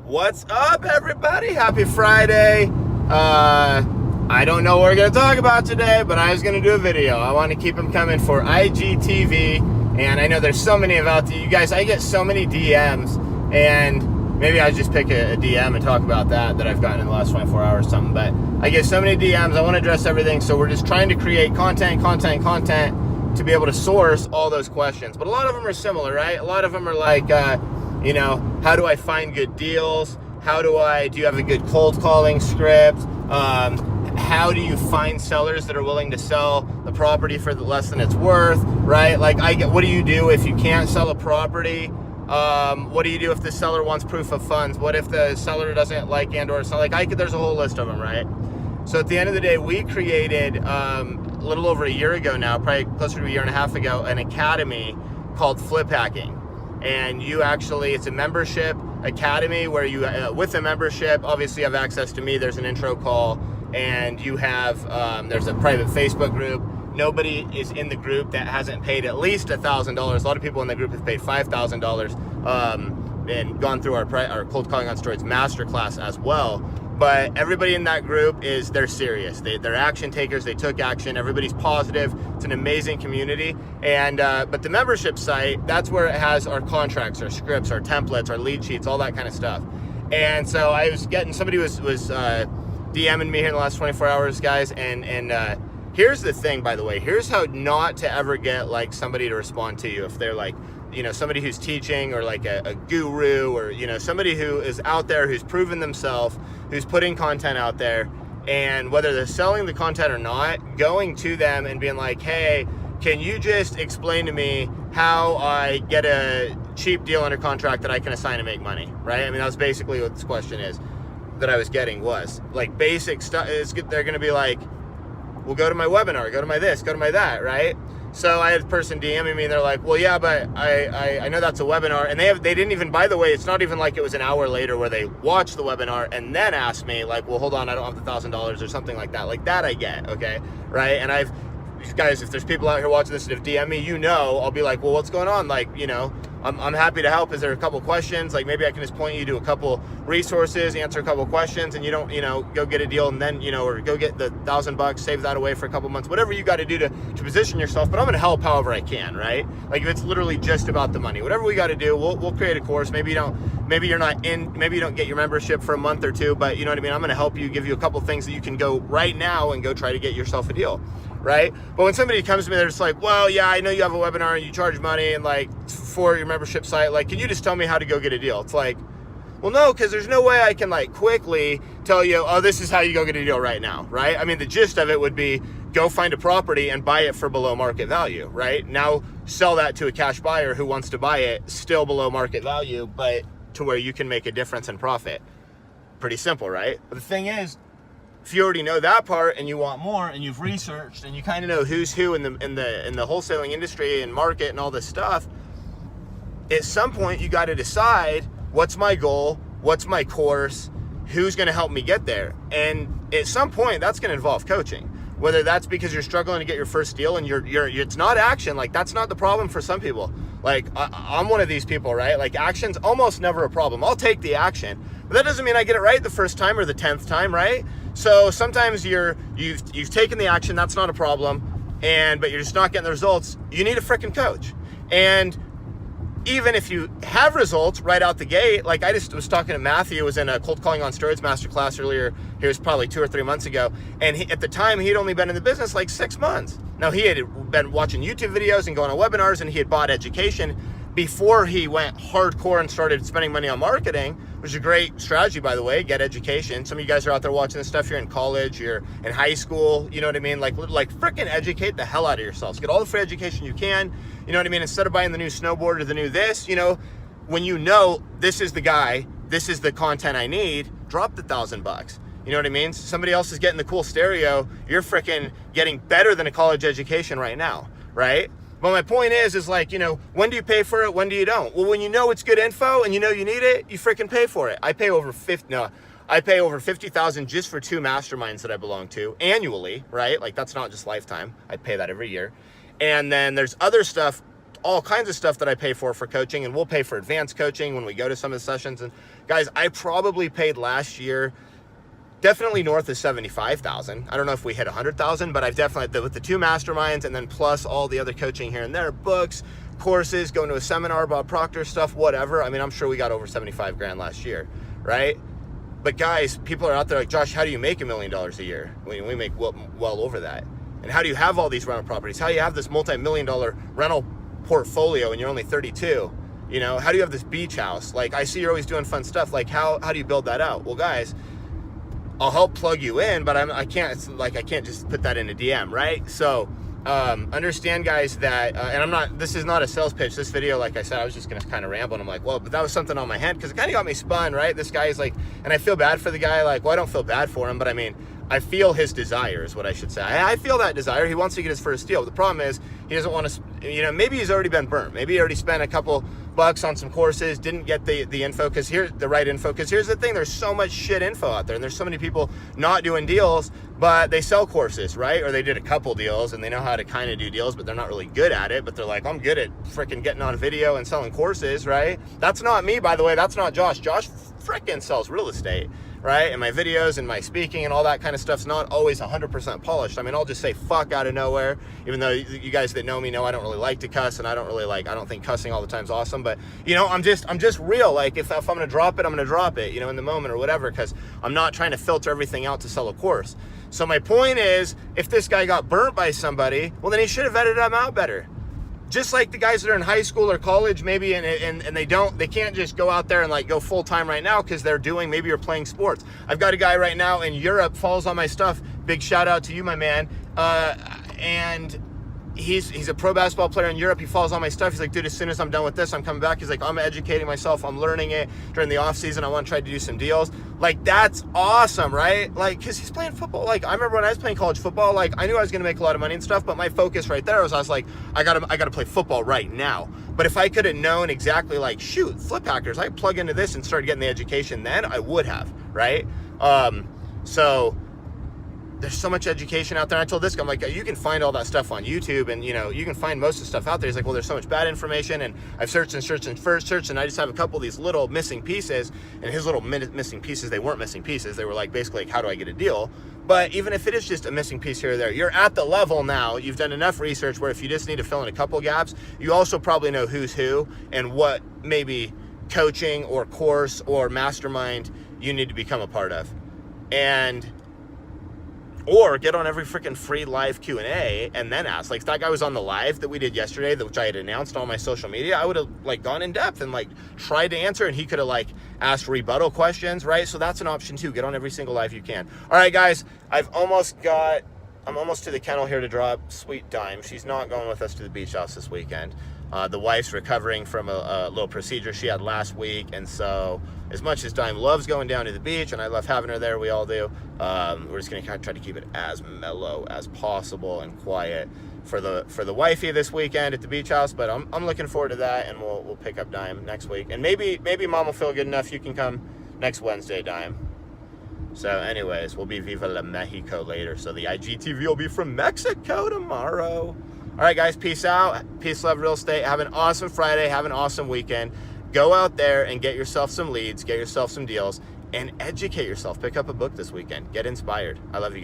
What's up, everybody? Happy Friday. I don't know what we're going to talk about today, but I was going to do a video. I want to keep them coming for IGTV, and I know there's so many about you guys. I get so many DMs, and maybe I just pick a DM and talk about that I've gotten in the last 24 hours or something, but I get so many DMs. I want to address everything, so we're just trying to create content to be able to source all those questions. But a lot of them are similar, right? A lot of them are like, how do I find good deals? Do you have a good cold calling script? How do you find sellers that are willing to sell the property for less than it's worth, right? What do you do if you can't sell a property? What do you do if the seller wants proof of funds? What if the seller doesn't like and/or sell? There's a whole list of them, right? So at the end of the day, we created, a little over a year ago now, probably closer to a year and a half ago, an academy called Flip Hacking. And it's a membership academy where you, with a membership, obviously you have access to me. There's an intro call, and you have, there's a private Facebook group. Nobody is in the group that hasn't paid at least $1,000. A lot of people in the group have paid $5,000 and gone through our Cold Calling on Steroids Masterclass as well. But everybody in that group they're serious. They're action takers. They took action. Everybody's positive. It's an amazing community. And but the membership site, that's where it has our contracts, our scripts, our templates, our lead sheets, all that kind of stuff. And so I was somebody was DMing me here in the last 24 hours, guys. And here's the thing, by the way. Here's how not to ever get somebody to respond to you if they're somebody who's teaching, or a guru, or somebody who is out there, who's proven themselves, who's putting content out there, and whether they're selling the content or not, going to them and being like, hey, can you just explain to me how I get a cheap deal under contract that I can assign and make money, right? I mean, that's basically what this question is that I was getting, was basic stuff. They're going to be like, well, go to my webinar, go to my this, go to my that, right? So I had a person DMing me, and they're like, well, yeah, but I know that's a webinar. And they didn't even, by the way, it's not even like it was an hour later where they watched the webinar and then asked me well, hold on, I don't have the $1,000 or something like that. That I get, okay, right? And guys, if there's people out here watching this that have DM'd me, I'll be like, well, what's going on? I'm happy to help. Is there a couple questions? Maybe I can just point you to a couple resources, answer a couple questions, and you don't, go get a deal, and then, or go get the $1,000, save that away for a couple months, whatever you got to do to position yourself. But I'm going to help however I can, right? If it's literally just about the money, whatever we got to do, we'll create a course. Maybe you don't get your membership for a month or two, but you know what I mean? I'm going to help you, give you a couple things that you can go right now and go try to get yourself a deal. Right? But when somebody comes to me, they're just like, well, yeah, I know you have a webinar and you charge money and for your membership site, can you just tell me how to go get a deal? It's well, no, because there's no way I can quickly tell you, oh, this is how you go get a deal right now, right? I mean, the gist of it would be go find a property and buy it for below market value, right? Now sell that to a cash buyer who wants to buy it still below market value, but to where you can make a difference in profit. Pretty simple, right? But the thing is, if you already know that part and you want more, and you've researched and you kind of know who's who in the wholesaling industry and market and all this stuff, at some point you got to decide, what's my goal, what's my course, who's going to help me get there. And at some point that's going to involve coaching, whether that's because you're struggling to get your first deal and it's not action. That's not the problem for some people. I'm one of these people, right? Action's almost never a problem. I'll take the action, but that doesn't mean I get it right the first time or the 10th time, right? So sometimes you've taken the action, that's not a problem, but you're just not getting the results. You need a freaking coach. And even if you have results right out the gate, I just was talking to Matthew, who was in a Cold Calling on Steroids Masterclass earlier. He was probably 2 or 3 months ago, and at the time he'd only been in the business 6 months. Now he had been watching YouTube videos and going on webinars, and he had bought education before he went hardcore and started spending money on marketing, which is a great strategy, by the way. Get education. Some of you guys are out there watching this stuff. You're in college, you're in high school, you know what I mean? Freaking educate the hell out of yourselves. Get all the free education you can, you know what I mean? Instead of buying the new snowboard or the new this, when this is the guy, this is the content I need, drop the $1,000. You know what I mean? Somebody else is getting the cool stereo. You're freaking getting better than a college education right now, right? But my point is when do you pay for it? When do you don't? Well, when you know it's good info and you need it, you freaking pay for it. I pay over $50,000 just for 2 masterminds that I belong to annually, right? That's not just lifetime. I pay that every year. And then there's other stuff all kinds of stuff that I pay for coaching, and we'll pay for advanced coaching when we go to some of the sessions. And guys, I probably paid last year definitely north of 75,000. I don't know if we hit 100,000, but I've definitely, with the 2 masterminds and then plus all the other coaching here and there, books, courses, going to a seminar, Bob Proctor stuff, whatever. I mean, I'm sure we got over 75 grand last year, right? But guys, people are out there like, Josh, how do you make $1 million a year? We make well over that. And how do you have all these rental properties? How do you have this multi-million-dollar rental portfolio and you're only 32? You know, how do you have this beach house? Like, I see you're always doing fun stuff. Like, how do you build that out? Well, guys, I'll help plug you in, but I can't just put that in a DM, right? So understand, guys, that and this is not a sales pitch. This video, like I said, I was just gonna kind of ramble, and I'm like, well, but that was something on my head, because it kind of got me spun, right? This guy is like, and I feel bad for the guy. Like, well, I don't feel bad for him, but I mean, I feel his desire is what I should say. I feel that desire. He wants to get his first deal. The problem is he doesn't want to, you know, maybe he's already been burnt. Maybe he already spent a couple bucks on some courses, didn't get the info, because here's the right info. Because here's the thing, there's so much shit info out there, and there's so many people not doing deals, but they sell courses, right? Or they did a couple deals and they know how to kind of do deals, but they're not really good at it. But they're like, I'm good at freaking getting on video and selling courses, right? That's not me, by the way. That's not Josh. Josh freaking sells real estate, right? And my videos and my speaking and all that kind of stuff's not always 100% polished. I mean, I'll just say fuck out of nowhere, even though you guys that know me know I don't really like to cuss, and I don't think cussing all the time is awesome. But, you know, I'm just real. Like, if I'm gonna drop it, I'm gonna drop it, you know, in the moment or whatever, because I'm not trying to filter everything out to sell a course. So my point is, if this guy got burnt by somebody, well, then he should have vetted him out better. Just like the guys that are in high school or college, maybe, and they can't just go out there and like go full time right now, because maybe you're playing sports. I've got a guy right now in Europe, follows all my stuff. Big shout out to you, my man. And he's a pro basketball player in Europe. He follows all my stuff. He's like, dude, as soon as I'm done with this, I'm coming back. He's like, I'm educating myself. I'm learning it during the off season. I want to try to do some deals. Like, that's awesome, right? Like, because he's playing football. Like, I remember when I was playing college football, like, I knew I was going to make a lot of money and stuff, but my focus right there was, I was like, I gotta play football right now. But if I could have known exactly, like, shoot, flip hackers, I plug into this and started getting the education then, I would have, right? So there's so much education out there. I told this guy, I'm like, you can find all that stuff on YouTube, and, you know, you can find most of the stuff out there. He's like, well, there's so much bad information, and I've searched, and I just have a couple of these little missing pieces. And his little missing pieces, they weren't missing pieces. They were like, basically, like, how do I get a deal? But even if it is just a missing piece here or there, you're at the level now. You've done enough research where if you just need to fill in a couple gaps, you also probably know who's who and what maybe coaching or course or mastermind you need to become a part of. Or get on every freaking free live Q&A and then ask. Like, that guy was on the live that we did yesterday, which I had announced on my social media. I would have, like, gone in depth and, like, tried to answer, and he could have, like, asked rebuttal questions, right? So that's an option too. Get on every single live you can. All right, guys, I'm almost to the kennel here to drop Sweet Dime. She's not going with us to the beach house this weekend. The wife's recovering from a little procedure she had last week, and so as much as Dime loves going down to the beach, and I love having her there, we all do, we're just gonna kind of try to keep it as mellow as possible and quiet for the wifey this weekend at the beach house. But I'm looking forward to that, and we'll pick up Dime next week, and maybe Mom will feel good enough you can come next Wednesday, Dime. So anyways, we'll be Viva la Mexico later, so the IGTV will be from Mexico tomorrow. All right, guys, peace out. Peace, love, real estate. Have an awesome Friday. Have an awesome weekend. Go out there and get yourself some leads, get yourself some deals, and educate yourself. Pick up a book this weekend. Get inspired. I love you.